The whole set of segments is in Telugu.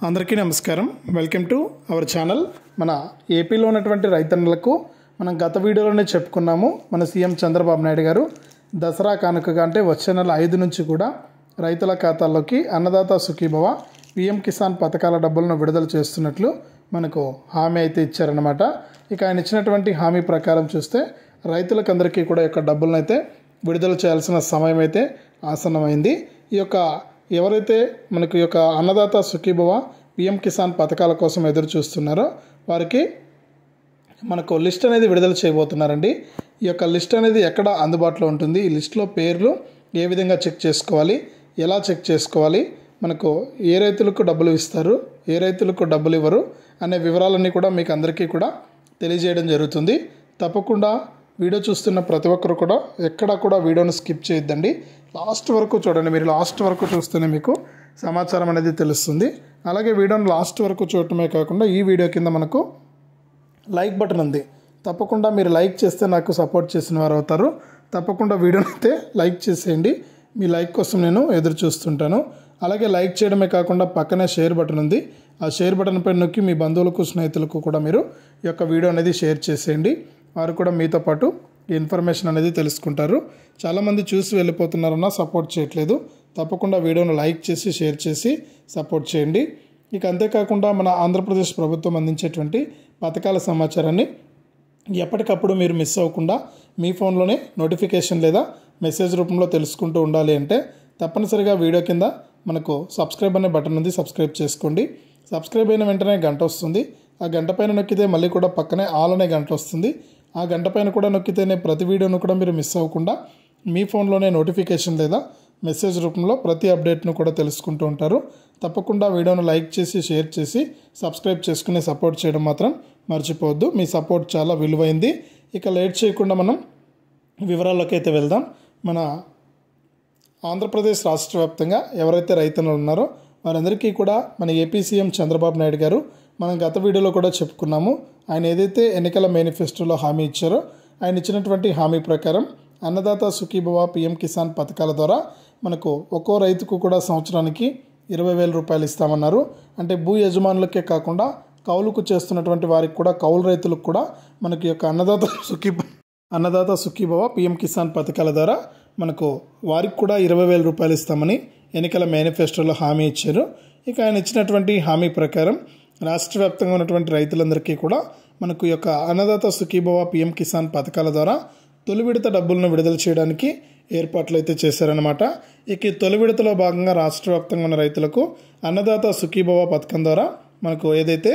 అందరికీ నమస్కారం. Welcome to our channel. మన ఏపీలో ఉన్నటువంటి రైతన్నలకు మనం గత వీడియోలోనే చెప్పుకున్నాము. మన సీఎం చంద్రబాబు నాయుడు గారు దసరా కానుకగా అంటే వచ్చే నెల 5 నుంచి కూడా రైతుల ఖాతాల్లోకి అన్నదాత సుఖీభవ పీఎం కిసాన్ పథకాల డబ్బులను విడుదల చేస్తున్నట్లు మనకు హామీ అయితే ఇచ్చారన్నమాట. ఇక ఆయన ఇచ్చినటువంటి హామీ ప్రకారం చూస్తే రైతులకందరికీ కూడా యొక్క డబ్బులను అయితే విడుదల చేయాల్సిన సమయం అయితే ఆసన్నమైంది. ఈ యొక్క ఎవరైతే మనకు ఈ యొక్క అన్నదాత సుఖీభవ పీఎం కిసాన్ పథకాల కోసం ఎదురు చూస్తున్నారో వారికి మనకు లిస్ట్ అనేది విడుదల చేయబోతున్నారండి. ఈ యొక్క లిస్ట్ అనేది ఎక్కడ అందుబాటులో ఉంటుంది, ఈ లిస్టులో పేర్లు ఏ విధంగా చెక్ చేసుకోవాలి, ఎలా చెక్ చేసుకోవాలి, మనకు ఏ రైతులకు డబ్బులు ఇస్తారు, ఏ రైతులకు డబ్బులు ఇవ్వరు అనే వివరాలన్నీ కూడా మీకు అందరికీ కూడా తెలియజేయడం జరుగుతుంది. తప్పకుండా వీడియో చూస్తున్న ప్రతి ఒక్కరు కూడా ఎక్కడా కూడా వీడియోను స్కిప్ చేయొద్దండి. లాస్ట్ వరకు చూడండి. మీరు లాస్ట్ వరకు చూస్తేనే మీకు సమాచారం అనేది తెలుస్తుంది. అలాగే వీడియోను లాస్ట్ వరకు చూడటమే కాకుండా ఈ వీడియో కింద మనకు లైక్ బటన్ ఉంది. తప్పకుండా మీరు లైక్ చేస్తే నాకు సపోర్ట్ చేసిన వారు అవుతారు. తప్పకుండా వీడియోని అయితే లైక్ చేసేయండి. మీ లైక్ కోసం నేను ఎదురు చూస్తుంటాను. అలాగే లైక్ చేయడమే కాకుండా పక్కనే షేర్ బటన్ ఉంది. ఆ షేర్ బటన్ పైన నొక్కి మీ బంధువులకు స్నేహితులకు కూడా మీరు ఈ యొక్క వీడియో అనేది షేర్ చేసేయండి. వారు కూడా మీతో పాటు ఈ ఇన్ఫర్మేషన్ అనేది తెలుసుకుంటారు. చాలామంది చూసి వెళ్ళిపోతున్నారన్నా సపోర్ట్ చేయట్లేదు. తప్పకుండా వీడియోను లైక్ చేసి షేర్ చేసి సపోర్ట్ చేయండి. ఇక అంతేకాకుండా మన ఆంధ్రప్రదేశ్ ప్రభుత్వం అందించేటువంటి పథకాల సమాచారాన్ని ఎప్పటికప్పుడు మీరు మిస్ అవ్వకుండా మీ ఫోన్లోనే నోటిఫికేషన్ లేదా మెసేజ్ రూపంలో తెలుసుకుంటూ ఉండాలి అంటే తప్పనిసరిగా వీడియో కింద మనకు సబ్స్క్రైబ్ అనే బటన్ ఉంది. సబ్స్క్రైబ్ చేసుకోండి. సబ్స్క్రైబ్ అయిన వెంటనే గంట వస్తుంది. ఆ గంట పైన నొక్కితే మళ్ళీ కూడా పక్కనే ఆల్ అనే గంట వస్తుంది. ఆ గంట పైన కూడా నొక్కితేనే ప్రతి వీడియోను కూడా మీరు మిస్ అవ్వకుండా మీ ఫోన్లోనే నోటిఫికేషన్ లేదా మెసేజ్ రూపంలో ప్రతి అప్డేట్ను కూడా తెలుసుకుంటూ ఉంటారు. తప్పకుండా వీడియోను లైక్ చేసి షేర్ చేసి సబ్స్క్రైబ్ చేసుకుని సపోర్ట్ చేయడం మాత్రం మర్చిపోవద్దు. మీ సపోర్ట్ చాలా విలువైంది. ఇక లేట్ చేయకుండా మనం వివరాల్లోకి అయితే వెళ్దాం. మన ఆంధ్రప్రదేశ్ రాష్ట్ర వ్యాప్తంగా ఎవరైతే రైతన్నులు ఉన్నారో వారందరికీ కూడా మన ఏపీ సీఎం చంద్రబాబు నాయుడు గారు మనం గత వీడియోలో కూడా చెప్పుకున్నాము. ఆయన ఏదైతే ఎన్నికల మేనిఫెస్టోలో హామీ ఇచ్చారో ఆయన ఇచ్చినటువంటి హామీ ప్రకారం అన్నదాత సుఖీభవ పీఎం కిసాన్ పథకాల ద్వారా మనకు ఒక్కో రైతుకు కూడా సంవత్సరానికి 20,000 రూపాయలు ఇస్తామన్నారు. అంటే భూ యజమానులకే కాకుండా కౌలుకు చేస్తున్నటువంటి వారికి కూడా కౌలు రైతులకు కూడా మనకి యొక్క అన్నదాత సుఖీభవ పీఎం కిసాన్ పథకాల ద్వారా మనకు వారికి కూడా 20,000 రూపాయలు ఇస్తామని ఎన్నికల మేనిఫెస్టోలో హామీ ఇచ్చారు. ఇక ఆయన ఇచ్చినటువంటి హామీ ప్రకారం రాష్ట్ర వ్యాప్తంగా ఉన్నటువంటి రైతులందరికీ కూడా మనకు యొక్క అన్నదాత సుఖీభవ పీఎం కిసాన్ పథకాల ద్వారా తొలి విడత డబ్బులను విడుదల చేయడానికి ఏర్పాట్లు అయితే చేశారనమాట. ఇక ఈ తొలి విడతలో భాగంగా రాష్ట్ర వ్యాప్తంగా ఉన్న రైతులకు అన్నదాత సుఖీభవ పథకం ద్వారా మనకు ఏదైతే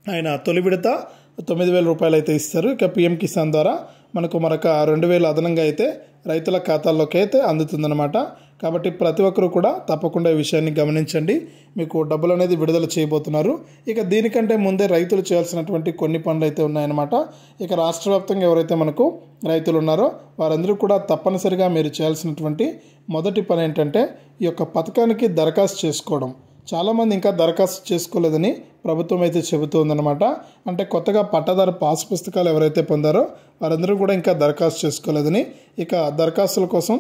ఆయన తొలి విడత 9,000 రూపాయలు అయితే ఇస్తారు. ఇక పీఎం కిసాన్ ద్వారా మనకు మరొక 2,000 అదనంగా అయితే రైతుల ఖాతాల్లోకి అయితే అందుతుందన్నమాట. కాబట్టి ప్రతి ఒక్కరూ కూడా తప్పకుండా ఈ విషయాన్ని గమనించండి. మీకు డబ్బులు అనేది విడుదల చేయబోతున్నారు. ఇక దీనికంటే ముందే రైతులు చేయాల్సినటువంటి కొన్ని పనులు అయితే ఉన్నాయన్నమాట. ఇక రాష్ట్ర వ్యాప్తంగా ఎవరైతే మనకు రైతులు ఉన్నారో వారందరూ కూడా తప్పనిసరిగా మీరు చేయాల్సినటువంటి మొదటి పని ఏంటంటే ఈ యొక్క పథకానికి దరఖాస్తు చేసుకోవడం. చాలామంది ఇంకా దరఖాస్తు చేసుకోలేదని ప్రభుత్వం అయితే చెబుతోందన్నమాట. అంటే కొత్తగా పట్టాదారు పాస్ పుస్తకాలు ఎవరైతే పొందారో వారందరూ కూడా ఇంకా దరఖాస్తు చేసుకోలేదని, ఇక దరఖాస్తుల కోసం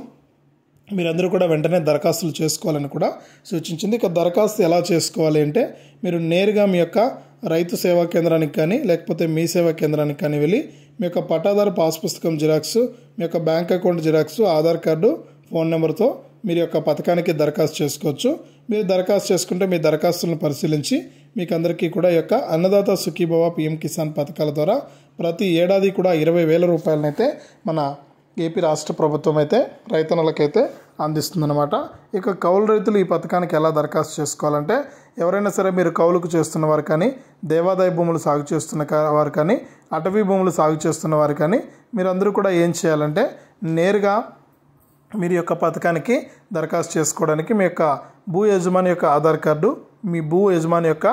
మీరందరూ కూడా వెంటనే దరఖాస్తులు చేసుకోవాలని కూడా సూచించింది. ఇక దరఖాస్తు ఎలా చేసుకోవాలి అంటే మీరు నేరుగా మీ యొక్క రైతు సేవా కేంద్రానికి కానీ లేకపోతే మీ సేవా కేంద్రానికి కానీ వెళ్ళి మీ యొక్క పట్టాదారు పాస్ పుస్తకం జిరాక్స్, మీ యొక్క bank account xerox, Aadhaar card, phone నెంబర్తో మీరు యొక్క పథకానికి దరఖాస్తు చేసుకోవచ్చు. మీరు దరఖాస్తు చేసుకుంటే మీ దరఖాస్తులను పరిశీలించి మీకు అందరికీ కూడా ఈ యొక్క అన్నదాత సుఖీభవ పీఎం కిసాన్ పథకాల ద్వారా ప్రతి ఏడాది కూడా 20,000 రూపాయలనైతే మన ఏపీ రాష్ట్ర ప్రభుత్వం అయితే రైతన్నలకైతే అందిస్తుందన్నమాట. ఇక కౌలు రైతులు ఈ పథకానికి ఎలా దరఖాస్తు చేసుకోవాలంటే ఎవరైనా సరే మీరు కౌలుకు చేస్తున్న వారు కానీ, దేవాదాయ భూములు సాగు చేస్తున్న వారు కానీ, అటవీ భూములు సాగు చేస్తున్న వారు కానీ మీరందరూ కూడా ఏం చేయాలంటే నేరుగా మీరు యొక్క పథకానికి దరఖాస్తు చేసుకోవడానికి మీ యొక్క భూ యజమాని యొక్క ఆధార్ కార్డు, మీ భూ యజమాని యొక్క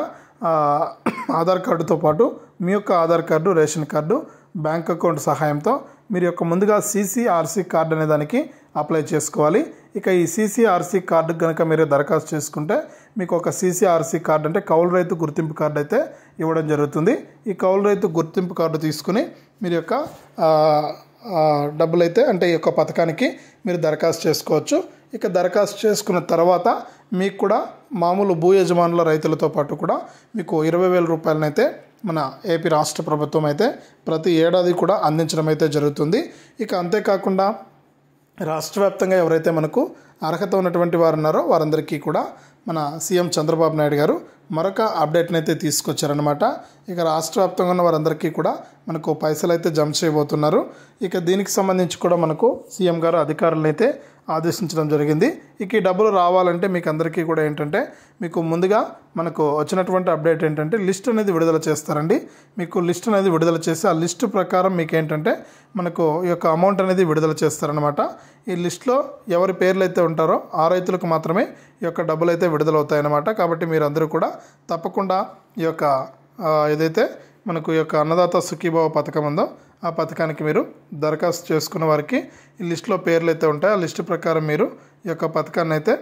ఆధార్ కార్డుతో పాటు మీ యొక్క Aadhaar card, ration card, bank account సహాయంతో మీరు యొక్క ముందుగా CCRC కార్డు అనే దానికి అప్లై చేసుకోవాలి. ఇక ఈ CCRC కార్డు కనుక మీరు దరఖాస్తు చేసుకుంటే మీకు ఒక CCRC కార్డు అంటే కౌలు రైతు గుర్తింపు కార్డు అయితే ఇవ్వడం జరుగుతుంది. ఈ కౌలు రైతు గుర్తింపు కార్డు తీసుకుని మీరు యొక్క డబ్బులైతే అంటే ఈ యొక్క పథకానికి మీరు దరఖాస్తు చేసుకోవచ్చు. ఇక దరఖాస్తు చేసుకున్న తర్వాత మీకు కూడా మామూలు భూ యజమానుల రైతులతో పాటు కూడా మీకు 20,000 రూపాయలనైతే మన ఏపీ రాష్ట్ర ప్రభుత్వం అయితే ప్రతి ఏడాది కూడా అందించడం అయితే జరుగుతుంది. ఇక అంతేకాకుండా రాష్ట్ర వ్యాప్తంగా ఎవరైతే మనకు అర్హత ఉన్నటువంటి వారు ఉన్నారో వారందరికీ కూడా మన సీఎం చంద్రబాబు నాయుడు గారు మరొక అప్డేట్ని అయితే తీసుకొచ్చారనమాట. ఇక రాష్ట్ర వ్యాప్తంగా ఉన్న వారందరికీ కూడా మనకు పైసలు అయితే జమ చేయబోతున్నారు. ఇక దీనికి సంబంధించి కూడా మనకు సీఎం గారు అధికారులను అయితే ఆదేశించడం జరిగింది. ఇక ఈ డబ్బులు రావాలంటే మీకు అందరికీ కూడా ఏంటంటే మీకు ముందుగా మనకు వచ్చినటువంటి అప్డేట్ ఏంటంటే లిస్ట్ అనేది విడుదల చేస్తారండి. మీకు లిస్ట్ అనేది విడుదల చేసి ఆ లిస్టు ప్రకారం మీకు ఏంటంటే మనకు ఈ యొక్క అమౌంట్ అనేది విడుదల చేస్తారనమాట. ఈ లిస్ట్లో ఎవరి పేర్లు అయితే ఉంటారో ఆ రైతులకు మాత్రమే ఈ యొక్క డబ్బులు అయితే విడుదలవుతాయన్నమాట. కాబట్టి మీరందరూ కూడా తప్పకుండా ఈ యొక్క ఏదైతే మనకు ఈ యొక్క అన్నదాత సుఖీభావ పథకం ఉందో ఆ పథకానికి మీరు దరఖాస్తు చేసుకున్న వారికి ఈ లిస్టులో పేర్లు అయితే ఉంటాయి. ఆ లిస్టు ప్రకారం మీరు ఈ యొక్క పథకాన్ని అయితే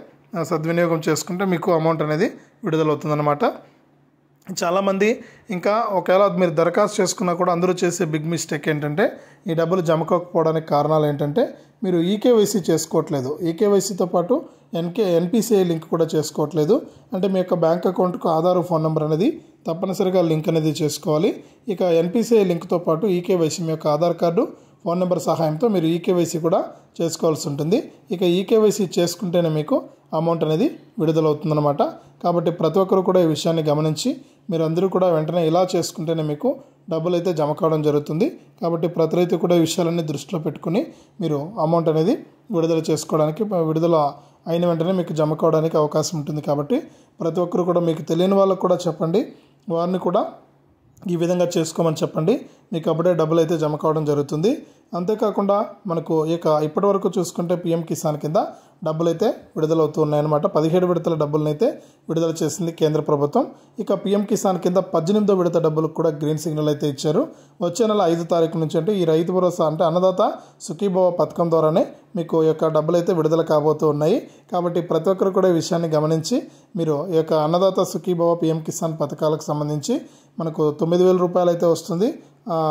సద్వినియోగం చేసుకుంటే మీకు అమౌంట్ అనేది విడుదలవుతుందన్నమాట. చాలామంది ఇంకా ఒకవేళ మీరు దరఖాస్తు చేసుకున్నా కూడా అందరూ చేసే బిగ్ మిస్టేక్ ఏంటంటే ఈ డబ్బులు జమ కాకపోవడానికి కారణాలు ఏంటంటే మీరు ఈకేవైసీ చేసుకోవట్లేదు. ఈకేవైసీతో పాటు ఎన్పిసిఐ లింక్ కూడా చేసుకోవట్లేదు. అంటే మీ యొక్క బ్యాంక్ అకౌంట్కు ఆధార్ ఫోన్ నెంబర్ అనేది తప్పనిసరిగా లింక్ అనేది చేసుకోవాలి. ఇక ఎన్పిసిఐ లింక్తో పాటు ఈకేవైసీ మీ యొక్క ఆధార్ కార్డు ఫోన్ నెంబర్ సహాయంతో మీరు ఈకేవైసీ కూడా చేసుకోవాల్సి ఉంటుంది. ఇక ఈకేవైసీ చేసుకుంటేనే మీకు అమౌంట్ అనేది విడుదలవుతుందన్నమాట. కాబట్టి ప్రతి ఒక్కరు కూడా ఈ విషయాన్ని గమనించి మీరందరూ కూడా వెంటనే ఇలా చేసుకుంటేనే మీకు డబ్బులు అయితే జమ కావడం జరుగుతుంది. కాబట్టి ప్రతి రైతు కూడా ఈ విషయాలన్నీ దృష్టిలో పెట్టుకుని మీరు అమౌంట్ అనేది విడుదల చేసుకోవడానికి విడుదల అయిన వెంటనే మీకు జమ కావడానికి అవకాశం ఉంటుంది. కాబట్టి ప్రతి ఒక్కరు కూడా మీకు తెలియని వాళ్ళకు కూడా చెప్పండి, వారిని కూడా ఈ విధంగా చేసుకోమని చెప్పండి. మీకు అప్పుడే డబ్బులు అయితే జమ కావడం జరుగుతుంది. అంతేకాకుండా మనకు ఇక ఇప్పటివరకు చూసుకుంటే పీఎం కిసాన్ కింద డబ్బులు అయితే విడుదలవుతూ ఉన్నాయన్నమాట. 17 విడతల డబ్బులను అయితే విడుదల చేసింది కేంద్ర ప్రభుత్వం. ఇక పీఎం కిసాన్ కింద 18వ విడత డబ్బులకు కూడా గ్రీన్ సిగ్నల్ అయితే ఇచ్చారు. వచ్చే నెల 5 తారీఖు నుంచి అంటే ఈ రైతు భరోసా అంటే అన్నదాత సుఖీభవ పథకం ద్వారానే మీకు ఈ యొక్క డబ్బులు అయితే విడుదల కాబోతూ ఉన్నాయి. కాబట్టి ప్రతి ఒక్కరు కూడా ఈ విషయాన్ని గమనించి మీరు ఈ యొక్క అన్నదాత సుఖీభవ పీఎం కిసాన్ పథకాలకు సంబంధించి మనకు 9,000 రూపాయలు అయితే వస్తుంది.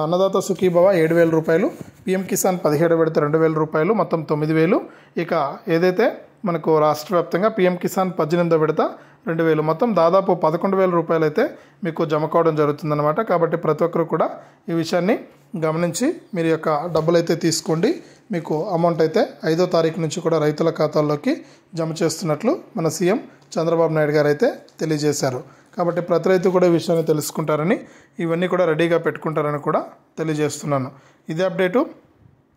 అన్నదాత సుఖీభవ 7,000 రూపాయలు, పీఎం కిసాన్ 17 విడత 2,000 రూపాయలు, మొత్తం 9,000. ఇక ఏదైతే మనకు రాష్ట్ర వ్యాప్తంగా పీఎం కిసాన్ 18వ విడత 2,000, మొత్తం దాదాపు 11,000 రూపాయలు అయితే మీకు జమ కావడం జరుగుతుందన్నమాట. కాబట్టి ప్రతి ఒక్కరు కూడా ఈ విషయాన్ని గమనించి మీరు యొక్క డబ్బులు అయితే తీసుకోండి. మీకు అమౌంట్ అయితే 5వ తారీఖు నుంచి కూడా రైతుల ఖాతాల్లోకి జమ చేస్తున్నట్లు మన సీఎం చంద్రబాబు నాయుడు గారు అయితే తెలియజేశారు. కాబట్టి ప్రతి రైతు కూడా ఈ విషయాన్ని తెలుసుకుంటారని, ఇవన్నీ కూడా రెడీగా పెట్టుకుంటారని కూడా తెలియజేస్తున్నాను. ఇదే అప్డేటు.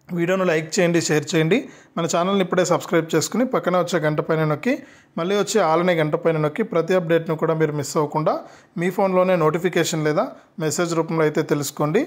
వీడియోను లైక్ చేయండి, షేర్ చేయండి. మన ఛానల్ని ఇప్పుడే సబ్స్క్రైబ్ చేసుకుని పక్కన వచ్చే గంట పైన నొక్కి మళ్ళీ వచ్చే ఆలనే గంట పైన నొక్కి ప్రతి అప్డేట్ను కూడా మీరు మిస్ అవ్వకుండా మీ ఫోన్లోనే నోటిఫికేషన్ లేదా మెసేజ్ రూపంలో అయితే తెలుసుకోండి.